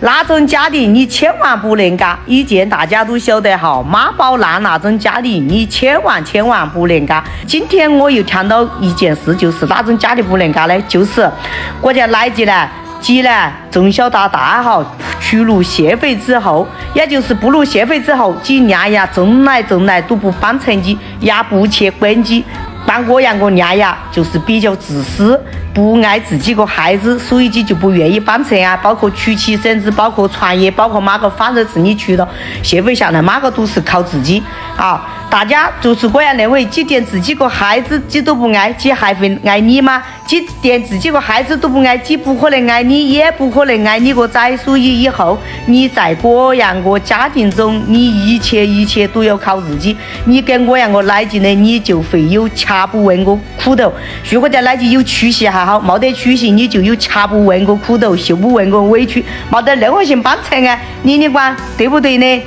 那种家庭你千万不能干，以前大家都晓得哈，妈宝男那种家庭你千万不能干。今天我又看到一件事，就是哪种家庭不能干呢？就是国家来级呢，鸡呢从小到大哈，去入协会之后，也就是不入协会之后，鸡娘呀种来都不帮成绩，也不去管鸡。但我样个娘呀，就是比较自私，不爱自己个孩子，所以就不愿意帮衬啊，包括娶妻生子，包括创业，包括哪个反正是你娶到协会下来，哪个都是靠自己啊。大家就是这样认为，既连自己个孩子既都不爱，既还会爱你吗？既连自己个孩子都不爱，既不可能爱你，也不可能爱你个仔。所以以后你在这样个家庭中，你一切都要靠自己。你跟我样个来劲的，你就会有吃不完个苦头。如果在来劲有出息还好，没得出息你就有吃不完个苦头，受不完个委屈，没得任何性帮衬啊。你管对不对呢？